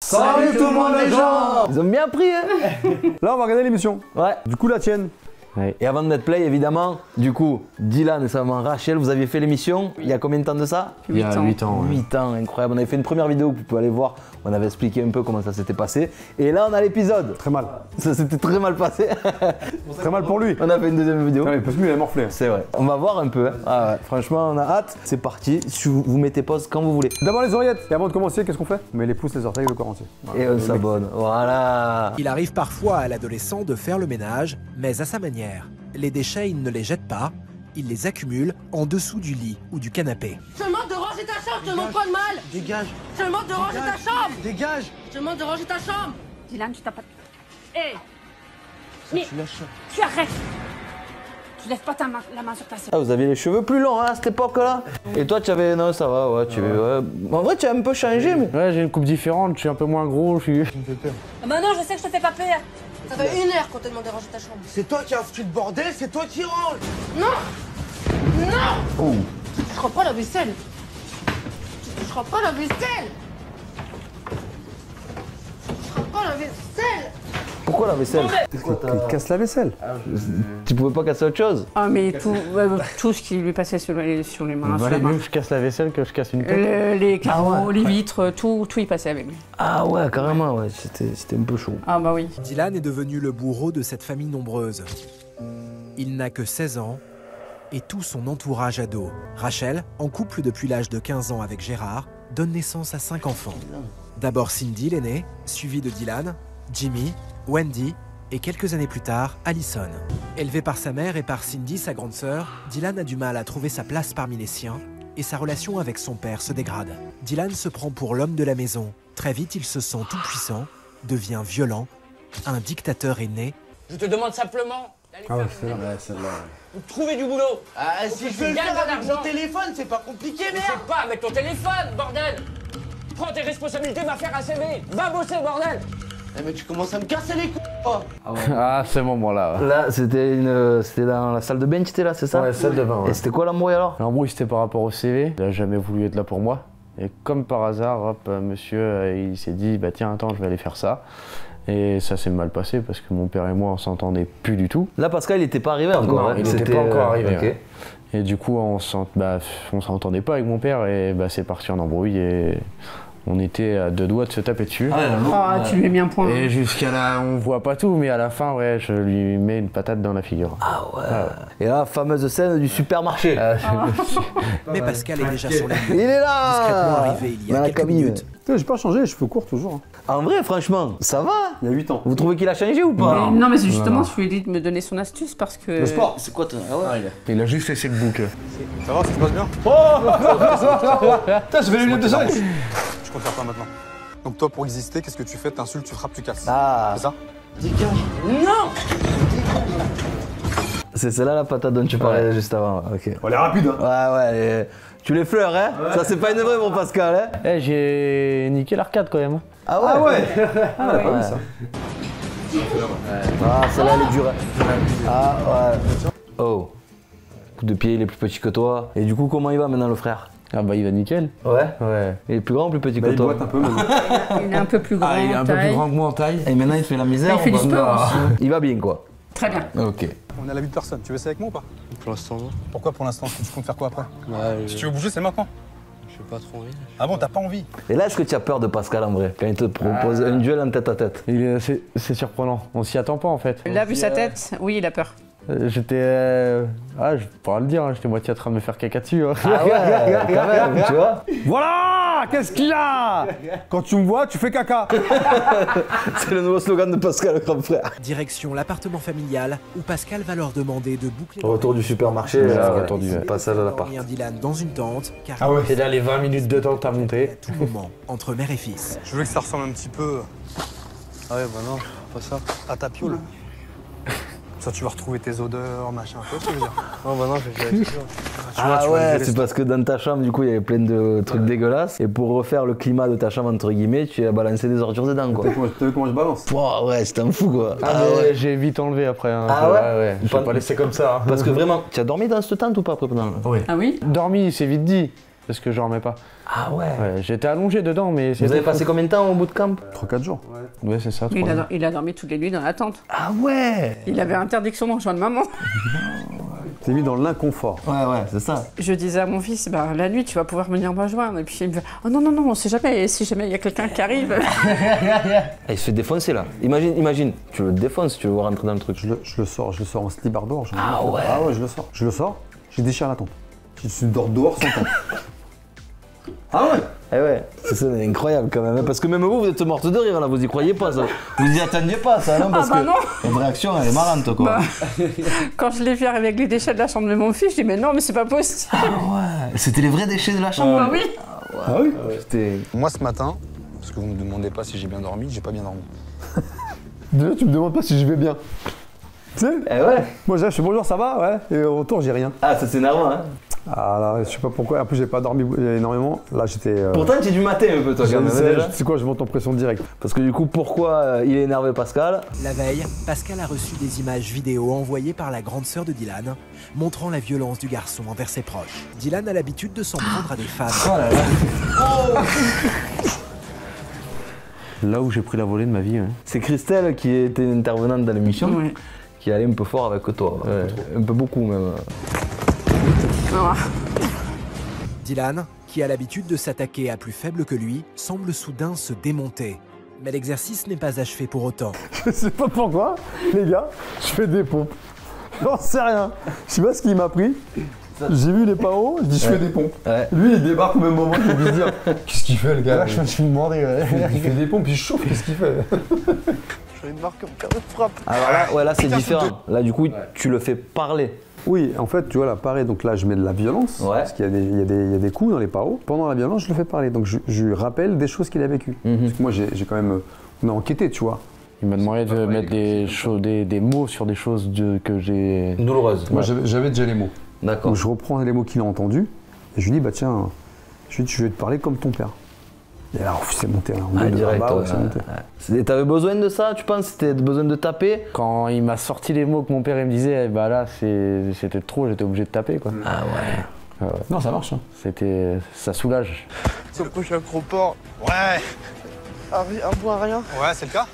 Salut tout le monde les gens. Ils ont bien pris hein. Là on va regarder l'émission. Ouais. Du coup la tienne. Ouais. Et avant de mettre play évidemment, du coup, Dylan et sa maman Rachel, vous aviez fait l'émission il y a combien de temps de ça? Il y a 8 ans. 8 ans, incroyable. On avait fait une première vidéo que vous pouvez aller voir. On avait expliqué un peu comment ça s'était passé. Et là on a l'épisode. Très mal. Ça s'était très mal passé. Très mal pour lui. On a fait une deuxième vidéo. Ouais, parce que lui il a morflé. C'est vrai. On va voir un peu. Hein. Ah ouais. Franchement, on a hâte. C'est parti. Vous mettez pause quand vous voulez. D'abord les oreillettes. Et avant de commencer, qu'est-ce qu'on fait? On met les pouces, les orteils et le corps entier. Voilà. Et on s'abonne. Voilà. Il arrive parfois à l'adolescent de faire le ménage, mais à sa manière. Les déchets, il ne les jette pas, il les accumule en dessous du lit ou du canapé. Je te demande de ranger ta chambre, je te demande quoi de mal? Dégage. Je te demande de ranger ta chambre. Dégage. Je te demande de ranger ta chambre. Dylan, tu t'as pas... Hé Mais Tu lâches. tu arrêtes. Tu lèves pas la main sur ta sœur. Ah, vous aviez les cheveux plus longs hein, à cette époque-là. Et toi, tu avais... Non, ça va, ouais. Ouais. En vrai, tu as un peu changé, mais... Ouais, j'ai une coupe différente, je suis un peu moins gros, je me fais peur. Ah bah non, je sais que je te fais pas peur. Ça fait 1 heure qu'on te demande de ranger ta chambre. C'est toi qui as foutu le bordel, c'est toi qui range. Non. Non. Oh. Tu toucheras pas la vaisselle. Tu toucheras pas la vaisselle. Tu toucheras pas la vaisselle. Pourquoi la vaisselle? Il casse la vaisselle. Tu pouvais pas casser autre chose? Ah mais tout ce qui lui passait sur les mains. Il valait mieux que je casse la vaisselle que je casse une tête. Les carreaux, les vitres, tout y passait avec lui. Ah ouais, carrément, ouais. C'était un peu chaud. Ah bah oui. Dylan est devenu le bourreau de cette famille nombreuse. Il n'a que 16 ans et tout son entourage ado. Rachel, en couple depuis l'âge de 15 ans avec Gérard, donne naissance à 5 enfants. D'abord Cindy, l'aînée, suivie de Dylan, Jimmy, Wendy et quelques années plus tard, Allison. Élevé par sa mère et par Cindy, sa grande sœur, Dylan a du mal à trouver sa place parmi les siens et sa relation avec son père se dégrade. Dylan se prend pour l'homme de la maison. Très vite, il se sent tout puissant, devient violent, un dictateur est né. Je te demande simplement Ah ouais, c'est là. Ouais, celle-là. de trouver du boulot. Ah, Oh, si je veux le gagne faire de avec l'argent. mon téléphone, c'est pas compliqué, Mais merde. c'est pas avec ton téléphone, bordel. Prends tes responsabilités, va faire un CV. Va bosser, bordel. Eh, mais tu commences à me casser les couilles, toi. Ah, ce moment-là. Là, c'était dans la salle de bain, tu étais là, c'est ça? Ouais, salle de bain. Et Ouais. c'était quoi l'embrouille alors? L'embrouille, c'était par rapport au CV. Il a jamais voulu être là pour moi. Et comme par hasard, hop, monsieur, il s'est dit, bah tiens, attends, je vais aller faire ça. Et ça s'est mal passé parce que mon père et moi, on s'entendait plus du tout. Là, Pascal, il était pas arrivé encore. Non, hein. il n'était C'était, pas encore arrivé. ok. Ouais. Et du coup, on s'entendait pas avec mon père et bah, c'est parti en embrouille et on était à 2 doigts de se taper dessus. Ah, tu lui as mis un point. Et jusqu'à là, on voit pas tout, mais à la fin, ouais, je lui mets une patate dans la figure. Ah ouais. Et là, fameuse scène du supermarché. Mais Pascal est déjà sur les Il est discrètement là arrivé il y dans a la quelques cabine. minutes. J'ai pas changé, les cheveux courts toujours. Hein. En vrai, franchement, ça va? Il y a 8 ans. Vous trouvez qu'il a changé ou pas? Non mais c'est justement, je lui ai dit de me donner son astuce parce que... Le sport. C'est quoi ton... Ah ouais. Il a juste laissé le bouc. Ça va, ça se passe bien? Oh putain, je vais les lunettes de soleil. Je compte faire quoi maintenant? Donc toi, pour exister, qu'est-ce que tu fais? T'insultes, tu frappes, tu casses. Ah. C'est ça? C'est celle-là la patate dont tu parlais juste avant. Ok. On est rapide, hein. Ouais. Tu les fleurs, hein? Ça, c'est pas une vraie pour Pascal, hein? Eh, j'ai niqué l'arcade quand même. Ah ouais? Ah ouais. Ah ouais. Pas vu, ça. Ah, celle-là, elle est dure. Ah ouais. Oh. Coup de pied, il est plus petit que toi. Et du coup, comment il va maintenant, le frère? Ah bah il va nickel. Ouais. Ouais. Il est plus grand ou plus petit Bah, que il toi? boite un peu, mais Il est un peu plus grand Ah, il est un en peu plus taille. grand que moi en taille. Et maintenant, il fait la misère? Il fait ou du pas? sport aussi. Il va bien, quoi. Très bien. Ok. on est à la vie de personne. Tu veux essayer avec moi ou pas? Pour l'instant, non. Pourquoi pour l'instant? Tu comptes faire quoi après? Ouais, Si tu veux bouger, c'est maintenant. je sais pas trop envie. Ah bon, t'as pas envie? Et là, est-ce que tu as peur de Pascal en vrai? Quand il te propose un duel en tête à tête? C'est surprenant. On s'y attend pas en fait. Là, vu sa tête, oui, il a peur. J'étais. Ah, je pourrais le dire, hein, j'étais moitié en train de me faire caca dessus. Hein. Ah ouais, quand même, tu vois? Voilà! Qu'est-ce qu'il y a? Quand tu me vois, tu fais caca. C'est le nouveau slogan de Pascal, le grand frère. Direction l'appartement familial où Pascal va leur demander de boucler Retour du supermarché, retour du- passage à l'appart. un Dylan dans une tente car Ah ouais. Et là, les 20 minutes de temps à à monter. tout moment entre mère et fils. Je veux que ça ressemble un petit peu Ah ouais, bah non, pas ça. à ta piole. Ça, tu vas retrouver tes odeurs, machin. Tu vois ce que je veux dire? Non, bah non, je vais toujours. Ah ouais, c'est parce que dans ta chambre, du coup, il y avait plein de trucs dégueulasses. Et pour refaire le climat de ta chambre, entre guillemets, tu as balancé des ordures dedans, quoi. T'as vu comment je balance? Pouah, ouais, c'était un fou, quoi. Ah, mais j'ai vite enlevé après. Hein. Ah ouais Je vais pas laisser comme ça. Hein. Parce que vraiment, tu as dormi dans cette tente ou pas après pendant? Oui. Ah oui? Dormi, c'est vite dit. parce que je dormais pas. Ah ouais. Ouais, j'étais allongé dedans, mais Vous avez passé combien de temps au bootcamp? 3-4 jours. Ouais, c'est ça. Il a dormi toutes les nuits dans la tente. Ah ouais. Il avait interdiction de rejoindre maman. T'es mis dans l'inconfort. Ouais, c'est ça. Je disais à mon fils, bah, la nuit, tu vas pouvoir venir me rejoindre. Et puis il me fait, oh non, on sait jamais, et si jamais il y a quelqu'un qui arrive. Ah, il se fait défoncer là. Imagine, tu le défonces, tu veux rentrer dans le truc. Je le sors en slip dehors. Ah ouais. Ah ouais, je le sors, je déchire la tente. Je dors dehors sans tente. Ah ouais. Eh ouais, c'est incroyable quand même, hein, parce que même vous êtes morte de rire là, vous y croyez pas ça. Vous y attendiez pas ça, non? Parce Ah bah que non. votre réaction elle est marrante quoi. Bah, quand je l'ai vu arriver avec les déchets de la chambre de mon fils, je dis mais non, mais c'est pas possible. Ah ouais, c'était les vrais déchets de la chambre. Bah oui. Ah oui. C'était... Moi ce matin, parce que vous me demandez pas si j'ai bien dormi, j'ai pas bien dormi. Déjà, tu me demandes pas si je vais bien. Tu sais? Eh ouais. Moi, je fais bonjour, ça va? Ouais. Et au retour, j'ai rien. Ah, ça c'est énervant hein. Ah là, je sais pas pourquoi. En plus, j'ai pas dormi énormément. Là, j'étais. Pourtant tu es du matin un peu toi quand même. Déjà. C'est quoi, je monte en pression directe. Parce que du coup, pourquoi il est énervé Pascal? La veille, Pascal a reçu des images vidéo envoyées par la grande sœur de Dylan, montrant la violence du garçon envers ses proches. Dylan a l'habitude de s'en prendre à des femmes. Oh là là. Là où j'ai pris la volée de ma vie. Ouais. C'est Christelle qui était intervenante dans l'émission, Ouais. qui allait un peu fort avec toi. Ouais, un peu beaucoup même. Ah. Dylan, qui a l'habitude de s'attaquer à plus faible que lui, semble soudain se démonter. Mais l'exercice n'est pas achevé pour autant. Je sais pas pourquoi, les gars, je fais des pompes. J'en sais rien. Je sais pas ce qu'il m'a pris. J'ai vu les PAO, je dis je fais des pompes. Ouais. Lui, il débarque au même moment qu'il puisse dire qu'est-ce qu'il fait le gars? Là, je me suis demandé, il fait des pompes, il chauffe, qu'est-ce qu'il fait? J'en ai marre comme carré de frappe. Alors là, ouais, là c'est différent. Là du coup, tu le fais parler. Oui, en fait, tu vois, là, pareil, donc là, je mets de la violence, Ouais. parce qu'il y a des coups dans les PAO. Pendant la violence, je le fais parler, donc je lui rappelle des choses qu'il a vécues. Parce que moi, j'ai quand même, on a enquêté, tu vois. Il m'a demandé de mettre des mots sur des choses que j'ai... Douloureuse. Moi, j'avais déjà les mots. D'accord. Donc je reprends les mots qu'il a entendus, et je lui dis, bah tiens, je vais te parler comme ton père. Et là, c'est monté, là. Ah, direct, ouais, c'est monté. ouais. T'avais besoin de ça, tu penses? T'avais besoin de taper? Quand il m'a sorti les mots que mon père il me disait, eh bah là c'était trop, j'étais obligé de taper quoi. Ah ouais. Ah ouais. Non, ça marche. Hein. Ça soulage. Ce prochain gros porc. Ouais. Un bois, rien. Ouais, c'est le cas.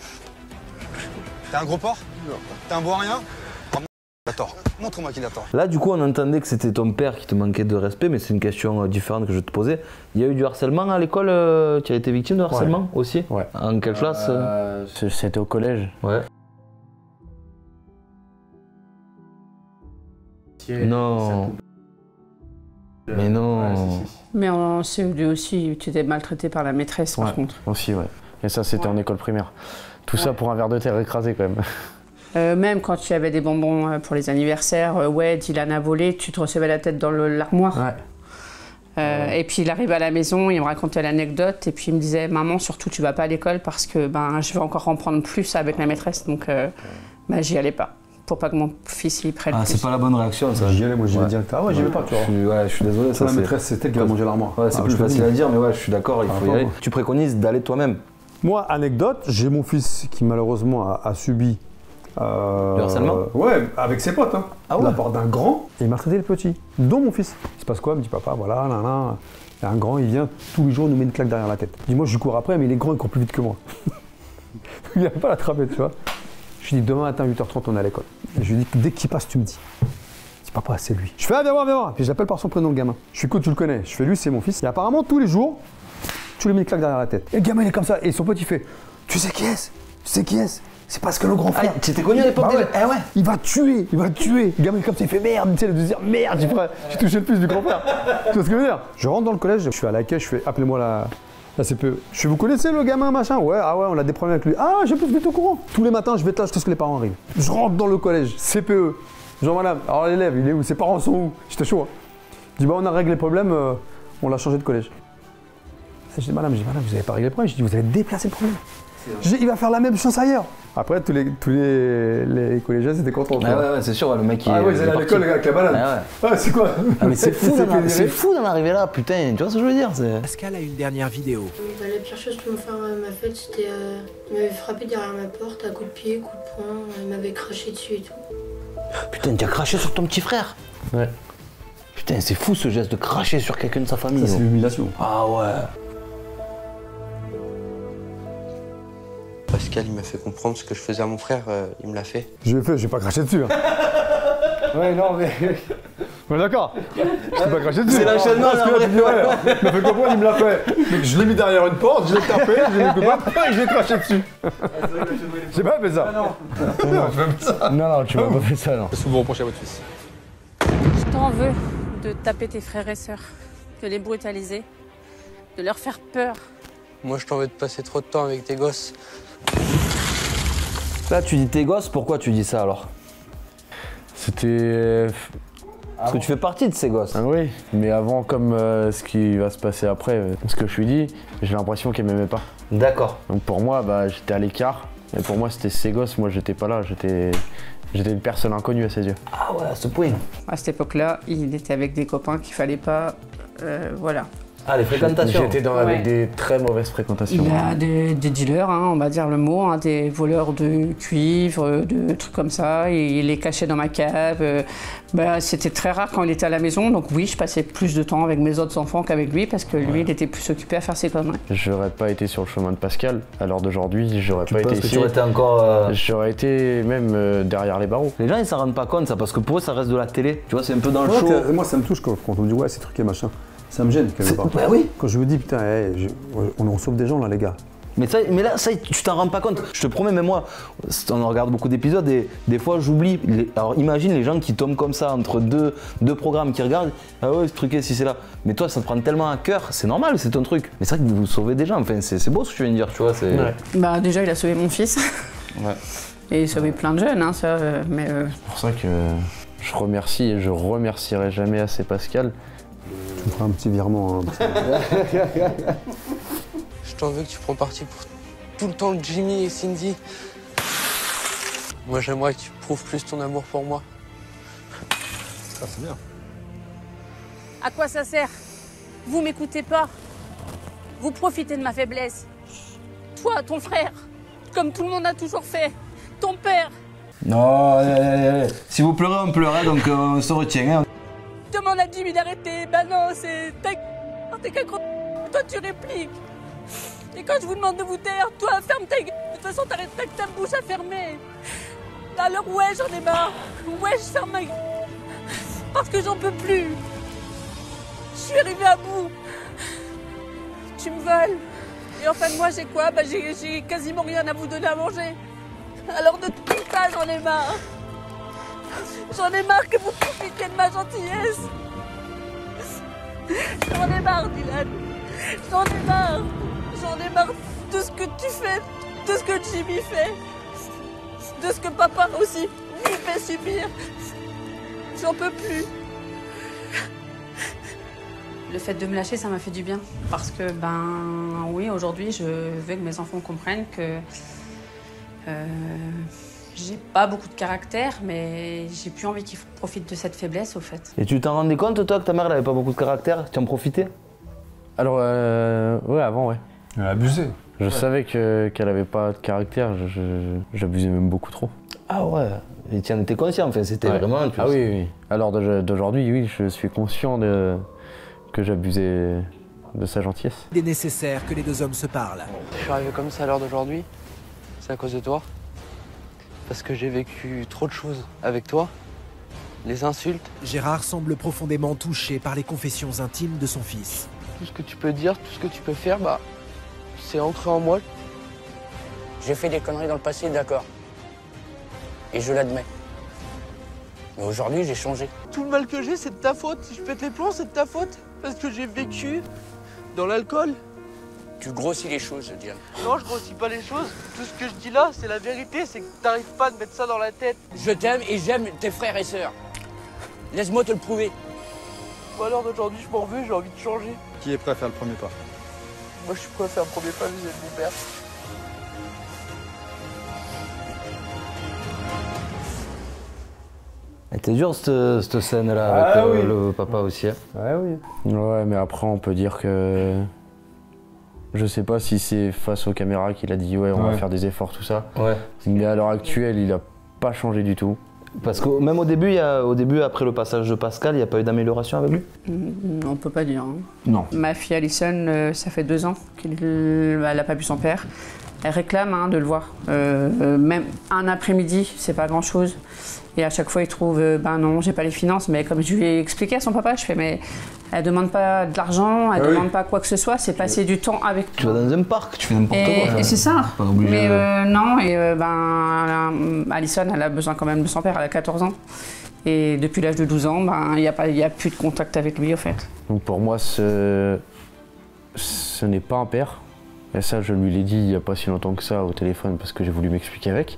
T'es un gros porc? Non. T'es un bois rien? Il a tort. Montre-moi qu'il a tort. Là, du coup, on entendait que c'était ton père qui te manquait de respect, mais c'est une question différente que je te posais. Il y a eu du harcèlement à l'école? Tu as été victime de harcèlement aussi? Ouais. En quelle classe? C'était au collège. Ouais. Non. Mais non. Mais en CE2 aussi, tu étais maltraité par la maîtresse par contre. Aussi, ouais. Et ça, c'était en école primaire. Tout ça pour un verre de terre écrasé quand même. Même quand tu avais des bonbons pour les anniversaires, ouais, Dylan a volé, tu te recevais la tête dans l'armoire. Ouais. Et puis il arrivait à la maison, il me racontait l'anecdote, et puis il me disait, maman, surtout tu vas pas à l'école parce que ben, je vais encore en prendre plus avec la maîtresse, donc ben, j'y allais pas, pour pas que mon fils y prenne Ah, plus. c'est pas la bonne réaction ça. J'y allais, moi j'y vais direct. Ah ouais, j'y vais pas, tu vois. Je suis désolé. Ça, La maîtresse, c'est elle qui va manger l'armoire. Ouais, c'est plus facile à dire, mais ouais, je suis d'accord, il faut y aller. Tu préconises d'aller toi-même. Moi, anecdote, j'ai mon fils qui malheureusement a subi. Le harcèlement? Ouais, avec ses potes, hein. Ah ouais. De la part d'un grand, et il m'a traité le petit, dont mon fils. Il se passe quoi? Il me dit, papa, voilà, là, il y a un grand, il vient tous les jours nous met une claque derrière la tête. Je dis, moi, je lui cours après, mais il est grand, il court plus vite que moi. Il n'arrive pas à l'attraper, tu vois. Je lui dis, demain matin, 8h30, on est à l'école. Et je lui dis, dès qu'il passe, tu me dis. Je dis, papa, c'est lui. Je fais, ah, viens voir. Puis j'appelle par son prénom, le gamin. Je suis écoute, tu le connais. Je fais, lui, c'est mon fils. Et apparemment, tous les jours, tu lui mets une claque derrière la tête. Et le gamin, il est comme ça. Et son pote, il fait, tu sais qui est-ce? C'est parce que le grand frère. Ah, tu t'es connu à l'époque déjà? Eh ouais. Il va tuer. Le gamin, comme ça, il fait merde. Tu sais, le deuxième, merde, j'ai touché le fils du grand frère. Tu vois ce que je veux dire? Je rentre dans le collège, je suis à l'accueil, je fais, appelez-moi la CPE. Je fais, vous connaissez le gamin, machin? Ouais, ah ouais, on a des problèmes avec lui. Ah, j'ai plus vite au courant. Tous les matins, je vais là jusqu'à ce que les parents arrivent. Je rentre dans le collège, CPE. Jean, madame, alors l'élève, il est où? Ses parents sont où? J'étais chaud. Hein. Je dis, bah, on a réglé les problèmes, on l'a changé de collège. Je dis, madame, vous avez pas réglé le problème? Je dis, vous avez déplacé le problème. Il va faire la même chose ailleurs. Après, tous les collégiens étaient contents. Ah ouais, c'est sûr, le mec il. Ah ouais, ils allaient à l'école avec la banane. Ah ouais. Ah, c'est quoi? Ah, mais c'est fou d'en arriver là, putain, tu vois ce que je veux dire? Pascal a une dernière vidéo. La pire chose que mon frère m'a faite, c'était. Il m'avait frappé derrière ma porte à coups de pied, coups de poing, il m'avait craché dessus et tout. Putain, tu as craché sur ton petit frère? Ouais. Putain, c'est fou ce geste de cracher sur quelqu'un de sa famille. Ça, c'est l'humiliation. Ah ouais. Pascal, il m'a fait comprendre ce que je faisais à mon frère, il me l'a fait. Je l'ai fait, j'ai pas craché dessus. Hein. Ouais, non, mais. Ouais, d'accord. Je t'ai pas craché dessus. C'est l'enchaînement, parce que là, tu dis, ouais, il m'a fait comprendre, il me l'a fait. Donc, je l'ai mis derrière une porte, je l'ai tapé, je l'ai mis de côté, et je l'ai craché dessus. J'ai pas fait ça. Non, j'ai pas fait ça. Non, tu m'as pas fait ça, non. Qu'est-ce que vous reprochez à votre fils? Je t'en veux de taper tes frères et sœurs, de les brutaliser, de leur faire peur. Moi, je t'en veux de passer trop de temps avec tes gosses. Là, tu dis tes gosses, pourquoi tu dis ça alors? C'était... Parce que tu fais partie de ces gosses. Ah oui, mais avant, comme ce qui va se passer après, ce que je lui dis, j'ai l'impression qu'elle m'aimait pas. D'accord. Donc pour moi, bah, j'étais à l'écart. Et pour moi, c'était ses gosses. Moi, j'étais pas là. J'étais une personne inconnue à ses yeux. Ah ouais, à ce point. À cette époque-là, il était avec des copains qu'il fallait pas... voilà. Ah, les fréquentations. J'étais avec des très mauvaises fréquentations. Il y a des dealers, hein, on va dire le mot, hein, des voleurs de cuivre, de trucs comme ça. Et il les cachait dans ma cave. Bah, c'était très rare quand il était à la maison. Donc oui, je passais plus de temps avec mes autres enfants qu'avec lui parce que lui, il était plus occupé à faire ses conneries. J'aurais pas été sur le chemin de Pascal. À l'heure d'aujourd'hui, j'aurais pas été ici. Tu aurais été encore... J'aurais été même derrière les barreaux. Les gens, ils s'en rendent pas compte, ça, parce que pour eux, ça reste de la télé. Tu vois, c'est un peu dans le Ouais, show. moi, ça me touche quand on me dit, ouais, c'est truqué, machin. Ça me gêne quelque part. Bah oui. Quand je me dis, putain, on sauve des gens là, les gars. Mais là, ça, tu t'en rends pas compte. Je te promets, même moi, on regarde beaucoup d'épisodes et des fois, j'oublie. Alors imagine les gens qui tombent comme ça entre deux programmes qui regardent. Ah ouais, ce truc, si c'est là. Mais toi, ça te prend tellement à cœur. C'est normal, c'est ton truc. Mais c'est vrai que vous sauvez des gens. Enfin, c'est beau ce que tu viens de dire, tu vois. Ouais. Bah déjà, il a sauvé mon fils. Ouais. Et il a sauvé plein de jeunes, hein, ça. Mais c'est pour ça que je remercie et je remercierai jamais assez Pascal. Tu me feras un petit virement. Hein, Je t'en veux que tu prends parti pour tout le temps de Jimmy et Cindy. Moi, j'aimerais que tu prouves plus ton amour pour moi. Ça, c'est bien. à quoi ça sert? Vous m'écoutez pas. Vous profitez de ma faiblesse. Toi, ton frère, comme tout le monde a toujours fait. Ton père. Non, si vous pleurez, on pleurait, donc on se retient. Hein. Demande à Jimmy d'arrêter. Bah non, c'est... T'es qu'un gros... Toi, tu répliques. Et quand je vous demande de vous taire, toi, ferme ta gueule. De toute façon, t'arrêtes pas que ta bouche à fermer. Alors ouais, j'en ai marre. Ouais, je ferme ma gueule. Parce que j'en peux plus. Je suis arrivée à bout. Tu me voles. Et enfin, moi, j'ai quoi? Bah, j'ai quasiment rien à vous donner à manger. Alors de tout ça, j'en ai marre. J'en ai marre que vous profitiez de ma gentillesse. J'en ai marre, Dylan. J'en ai marre. J'en ai marre de ce que tu fais, de ce que Jimmy fait, de ce que papa aussi vous fait subir. J'en peux plus. Le fait de me lâcher, ça m'a fait du bien. Parce que, ben oui, aujourd'hui, je veux que mes enfants comprennent que j'ai pas beaucoup de caractère, mais j'ai plus envie qu'ils profitent de cette faiblesse, au fait. Et tu t'en rendais compte, toi, que ta mère, elle avait pas beaucoup de caractère? Tu en profitais? Alors, ouais, avant, ouais. Elle a abusé. Je savais qu'elle avait pas de caractère, j'abusais même beaucoup trop. Ah ouais, et tu en étais conscient, enfin, c'était vraiment... Ah oui, oui. Alors d'aujourd'hui, oui, je suis conscient que j'abusais de sa gentillesse. Il est nécessaire que les deux hommes se parlent. Je suis arrivé comme ça à l'heure d'aujourd'hui, c'est à cause de toi. Parce que j'ai vécu trop de choses avec toi, les insultes. Gérard semble profondément touché par les confessions intimes de son fils. Tout ce que tu peux dire, tout ce que tu peux faire, bah, c'est ancré en moi. J'ai fait des conneries dans le passé, d'accord. Et je l'admets. Mais aujourd'hui, j'ai changé. Tout le mal que j'ai, c'est de ta faute. Si je pète les plombs, c'est de ta faute. Parce que j'ai vécu dans l'alcool. Tu grossis les choses, Diane. Non, je grossis pas les choses. Tout ce que je dis là, c'est la vérité. C'est que t'arrives pas à te mettre ça dans la tête. Je t'aime et j'aime tes frères et sœurs. Laisse-moi te le prouver. Moi, à l'heure d'aujourd'hui, je m'en veux, j'ai envie de changer. Qui est prêt à faire le premier pas? Moi, je suis prêt à faire un premier pas vis-à-vis de mon père. Elle était dure cette scène-là avec le papa aussi. Hein. Ouais, oui. Ouais, mais après, on peut dire que... Je sais pas si c'est face aux caméras qu'il a dit ouais, on va faire des efforts, tout ça. Ouais. Mais à l'heure actuelle, il a pas changé du tout. Parce que même au début, après le passage de Pascal, il n'y a pas eu d'amélioration avec lui? On peut pas dire. Hein. Non. Ma fille Alison, ça fait 2 ans qu'elle n'a pas vu son père. Elle réclame hein, de le voir. Même un après-midi, c'est pas grand-chose. Et à chaque fois, il trouve, ben non, j'ai pas les finances. Mais comme je lui ai expliqué à son papa, je fais, mais elle demande pas de l'argent, elle demande pas quoi que ce soit, c'est passer du temps avec tu vas dans un parc, tu fais n'importe quoi. Et c'est ça. Pas obligé, mais non, et Alison, elle a besoin quand même de son père, elle a 14 ans. Et depuis l'âge de 12 ans, ben, il n'y a plus de contact avec lui, au fait. Donc pour moi, ce n'est pas un père. Et ça, je lui l'ai dit il n'y a pas si longtemps que ça au téléphone parce que j'ai voulu m'expliquer avec.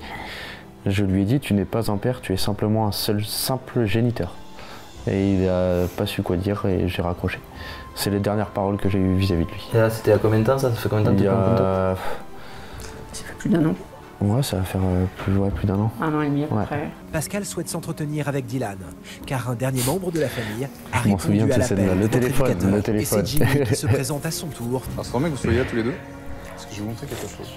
Je lui ai dit, tu n'es pas un père, tu es simplement un simple géniteur. Et il n'a pas su quoi dire et j'ai raccroché. C'est les dernières paroles que j'ai eues vis-à-vis de lui. Et là, c'était à combien de temps ça? Ça fait combien de temps que tu es pas en contact? Ça fait plus d'1 an. Ouais, ça va faire plus d'1 an. 1 an et demi à peu près. Pascal souhaite s'entretenir avec Dylan, car un dernier membre de la famille a Je m'en souviens répondu de à cette l'appel. scène-là, le téléphone. Et c'est Jimmy qui se présente à son tour. Ça serait bien que vous soyez là tous les deux, parce que je vais vous montrer quelque chose.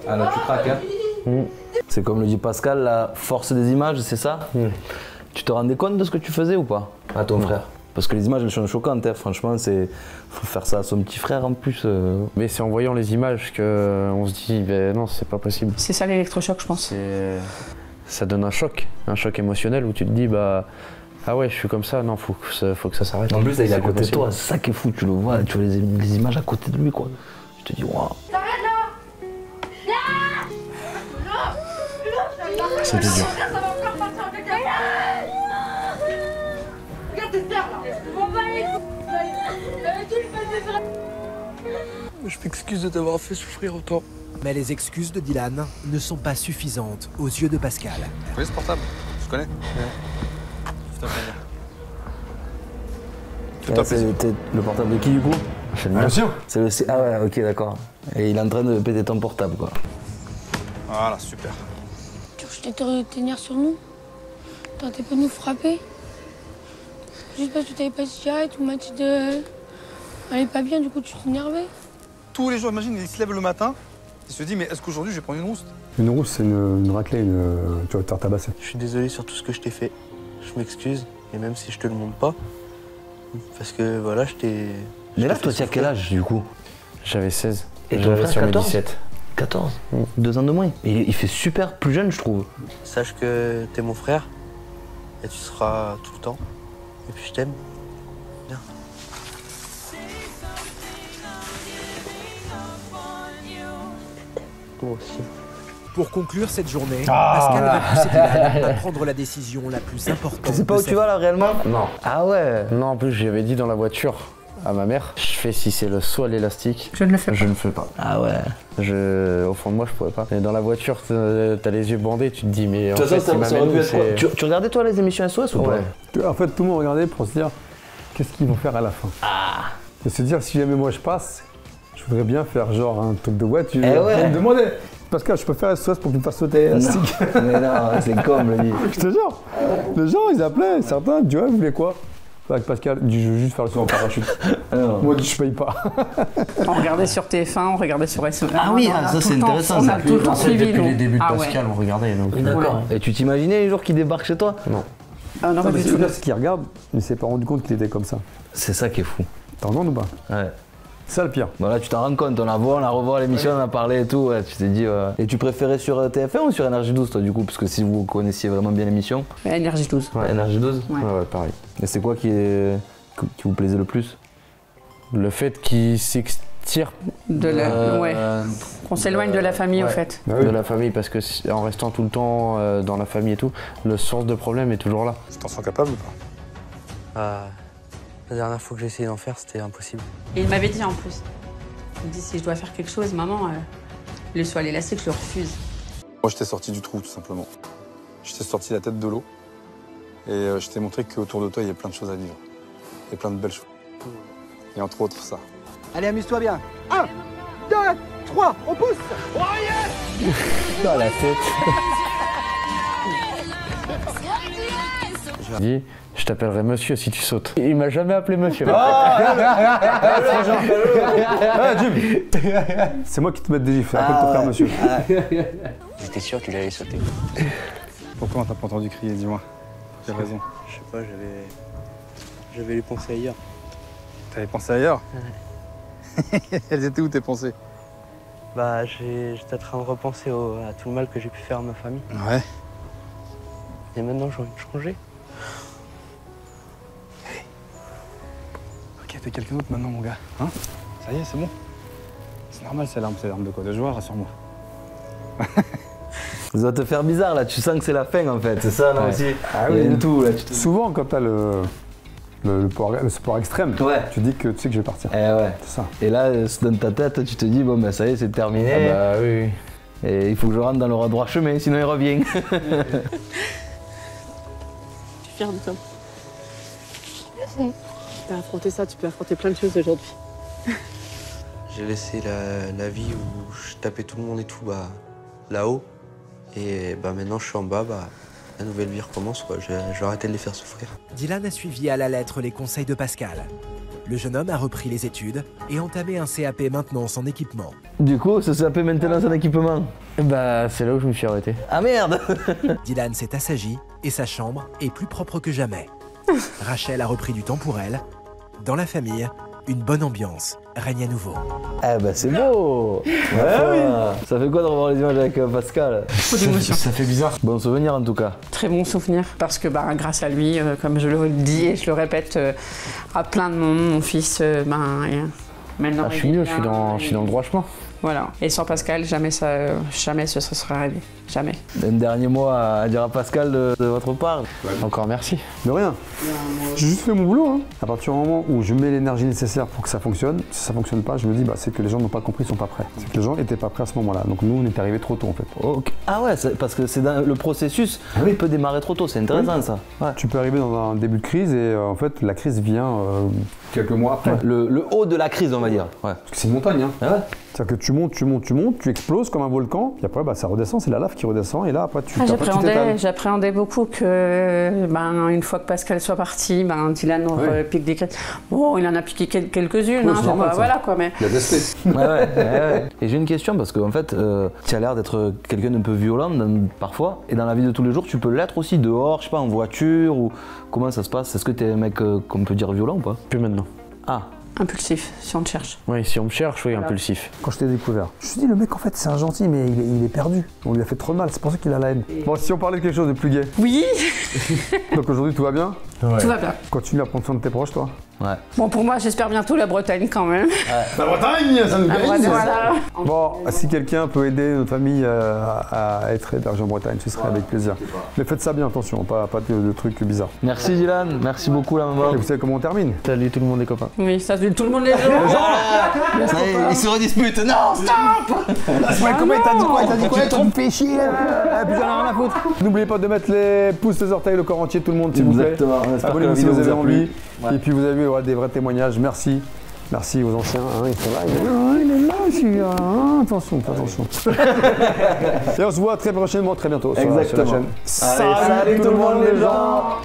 Ah là, tu craques, hein? C'est comme le dit Pascal, la force des images, c'est ça? Tu te rendais compte de ce que tu faisais ou pas à ton frère? Parce que les images, elles sont choquantes, hein. Franchement, faut faire ça à son petit frère en plus. Mais c'est en voyant les images qu'on se dit, ben non, c'est pas possible. C'est ça l'électrochoc, je pense. Ça donne un choc émotionnel où tu te dis, bah, ah ouais, je suis comme ça, non, faut que ça s'arrête. En plus, il est à côté de possible. toi, c'est ça qui est fou, tu le vois, tu vois les images à côté de lui, quoi. Je te dis, waouh. C'était dur. Je m'excuse de t'avoir fait souffrir autant. Mais les excuses de Dylan ne sont pas suffisantes aux yeux de Pascal. Vous voyez ce portable? Je connais. Tout à fait. C'est le portable de qui du coup? C'est le mien. C'est le Ah ouais, ok, d'accord. Et il est en train de péter ton portable, quoi. Voilà, super. Tu veux que je tenir sur nous? T'arrêtais pas de nous frapper? Juste parce que tu t'avais pas de cigarette ou m'a dit de... Elle est pas bien, du coup tu t'énervais? Tous les jours, imagine, il se lève le matin, il se dit, mais est-ce qu'aujourd'hui je vais prendre une rousse? Une rousse, c'est une raclée, tu vas te faire tabasser. Je suis désolé sur tout ce que je t'ai fait. Je m'excuse, et même si je te le montre pas, parce que voilà, je t'ai... Mais là, toi, tu as quel âge du coup? J'avais 16. Et ton j'avais frère, sur mes 14? 17. 14 2 ans de moins. Et il fait super plus jeune, je trouve. Sache que t'es mon frère, et tu seras tout le temps. Et puis je t'aime. Bien. Moi aussi. Pour conclure cette journée, Pascal va pousser Dylan à prendre la décision la plus importante. Tu sais pas où tu vas là réellement? Non. Ah ouais. Non, en plus, j'avais dit dans la voiture à ma mère, je fais si c'est le saut à l'élastique. Je ne le fais pas. Je ne fais pas. Ah ouais. Au fond de moi, je pourrais pas. Et dans la voiture, t'as les yeux bandés, tu te dis, mais en De toute fait, façon, il ça aurait m'amène pu où, être quoi? c'est... Tu regardais toi les émissions SOS ou Ouais. pas? En fait, tout le monde regardait pour se dire qu'est-ce qu'ils vont faire à la fin. Et se dire, si jamais moi je passe, je voudrais bien faire genre un truc de voiture. Eh ouais. Et me demander, Pascal, je peux faire SOS pour que tu me fasses sauter Non. élastique. Mais non, c'est comme le dit. Je te jure. Les gens, ils appelaient, certains, tu vois, vous voulez quoi? Avec Pascal, il dit, je veux juste faire le saut en parachute. Moi, je paye pas. On regardait sur TF1, on regardait sur SOS. Ah oui, ça c'est intéressant. On a tout le temps suivi, Depuis nous. les débuts de Ah ouais. Pascal, on regardait. Donc, D'accord. Et tu t'imaginais les jours qu'il débarque chez toi? Non. Ah non, pas mais du ce tout. c'est qu'il regarde, il s'est pas rendu compte qu'il était comme ça. C'est ça qui est fou. T'en rends ou pas? Ouais. C'est ça le pire. Bon là tu t'en rends compte, on la voit, on la revoit l'émission, on a parlé et tout, ouais, tu t'es dit... Et tu préférais sur TF1 ou sur NRJ12 toi du coup? Parce que si vous connaissiez vraiment bien l'émission... NRJ12. Ouais. NRJ12 Ouais, pareil. Et c'est quoi qui vous plaisait le plus? Le fait qu'il s'extirpe qu'on s'éloigne de la famille, ouais, au fait. de la famille, parce que en restant tout le temps dans la famille et tout, le source de problème est toujours là. Tu t'en sens capable ou pas? La dernière fois que j'ai essayé d'en faire, c'était impossible. Et il m'avait dit en plus. Il me dit si je dois faire quelque chose, maman, le saut à l'élastique, je le refuse. Moi, je t'ai sorti du trou, tout simplement. Je t'ai sorti la tête de l'eau. Et je t'ai montré qu'autour de toi, il y a plein de choses à vivre. Il y a plein de belles choses. Et entre autres, ça. Allez, amuse-toi bien. 1, 2, 3, on pousse. Oh yes. Dans la tête. Je dis, je t'appellerai monsieur si tu sautes. Il m'a jamais appelé monsieur. Jim, c'est moi qui te mets des gifles, appelle ton frère monsieur. J'étais sûr qu'il allait sauter. Pourquoi on t'a pas entendu crier, dis-moi? Quelle raison? Je sais pas, j'avais les pensées ailleurs. T'avais pensé ailleurs? Ouais. Elles étaient où tes pensées? Bah, j'étais en train de repenser à tout le mal que j'ai pu faire à ma famille. Ouais. Et maintenant, j'ai envie de changer. Ok, t'es quelqu'un d'autre maintenant, mon gars. Hein? Ça y est, c'est bon. C'est normal, c'est l'arme de quoi? De joie, rassure-moi. Ça va te faire bizarre là, tu sens que c'est la fin en fait, c'est ça là aussi. Ah Il y a oui. de tout là. Souvent, quand t'as le sport extrême, tu dis que tu sais que je vais partir. Eh ouais. C'est ça. Et là, dans ta tête, tu te dis, bon ben ça y est, c'est terminé. Ah bah oui. Et il faut que je rentre dans le droit chemin, sinon il revient. Je suis fière de toi. Tu peux affronter ça, tu peux affronter plein de choses aujourd'hui. J'ai laissé la vie où je tapais tout le monde et tout là-haut. Et bah, maintenant, je suis en bas. La nouvelle vie recommence, quoi. Je vais arrêter de les faire souffrir. Dylan a suivi à la lettre les conseils de Pascal. Le jeune homme a repris les études et entamé un CAP maintenance en équipement. Du coup, ça s'appelle maintenance en équipement. Bah, c'est là où je me suis arrêté. Ah merde. Dylan s'est assagi et sa chambre est plus propre que jamais. Rachel a repris du temps pour elle. Dans la famille, une bonne ambiance règne à nouveau. Eh ben c'est beau. Ouais, ça fait quoi de revoir les images avec Pascal? Ça fait bizarre. Bon souvenir en tout cas. Très bon souvenir, parce que grâce à lui, comme je le dis et je le répète à plein de monde, mon fils, maintenant je suis mieux, je suis dans le droit chemin. Voilà. Et sans Pascal, jamais ce serait arrivé. Jamais. Un dernier mot à dire à Pascal de votre part. Encore merci. De rien. J'ai juste fait mon boulot. Hein. À partir du moment où je mets l'énergie nécessaire pour que ça fonctionne, si ça fonctionne pas, je me dis c'est que les gens n'ont pas compris, ils sont pas prêts. C'est que les gens n'étaient pas prêts à ce moment-là. Donc nous, on est arrivés trop tôt en fait. Okay. Ah ouais, parce que c'est dans le processus, il peut démarrer trop tôt, c'est intéressant ça. Ouais. Tu peux arriver dans un début de crise et en fait la crise vient quelques mois après. Ouais. Le haut de la crise, on va dire. Ouais. Parce que c'est une montagne. Hein. Ah ouais. C'est-à-dire que tu montes, tu exploses comme un volcan, puis après ça redescend, c'est la lave qui redescend, et là après tu J'appréhendais beaucoup que une fois que Pascal soit parti, Dylan pique des crises. Bon, il en a piqué quelques-unes, voilà quoi, mais... Il a testé. Ouais. Et j'ai une question, parce qu'en fait, tu as l'air d'être quelqu'un d'un peu violent parfois, et dans la vie de tous les jours, tu peux l'être aussi dehors, je sais pas, en voiture, ou comment ça se passe? Est-ce que tu es un mec qu'on peut dire violent ou pas? Plus maintenant. Ah. Impulsif, si on te cherche. Oui, si on me cherche, oui, voilà. Impulsif. Quand je t'ai découvert, je me suis dit, le mec, en fait, c'est un gentil, mais il est perdu. On lui a fait trop de mal, c'est pour ça qu'il a la haine. Bon, si on parlait de quelque chose de plus gai. Oui. Donc aujourd'hui, tout va bien? Ouais. Tout va bien. Continue à prendre soin de tes proches, toi? Ouais. Bon, pour moi, j'espère bientôt la Bretagne quand même. Ouais. La Bretagne, ça nous plaît. Voilà. Bon, si quelqu'un peut aider notre famille à être hébergé en Bretagne, ce serait avec plaisir. Mais faites ça bien, attention, pas de trucs bizarres. Merci Dylan, merci beaucoup la maman. Et vous savez comment on termine? Salut tout le monde les copains. Oui, ça tout le monde les gens. Ils se redisputent. Non, stop. Comment il t'a dit quoi? Il t'a dit quoi? Tu me fais chier. Et puis j'en ai rien à foutre. N'oubliez pas de mettre les pouces, les orteils, le corps entier, tout le monde, s'il vous plaît. Exactement. Abonnez-vous si vous avez envie. Et puis vous avez vu des vrais témoignages. Merci. Merci aux anciens. Ils sont là. Il est là, celui-là. Attention, fais attention. Et on se voit très prochainement, très bientôt sur la chaîne. Salut tout le monde les gens.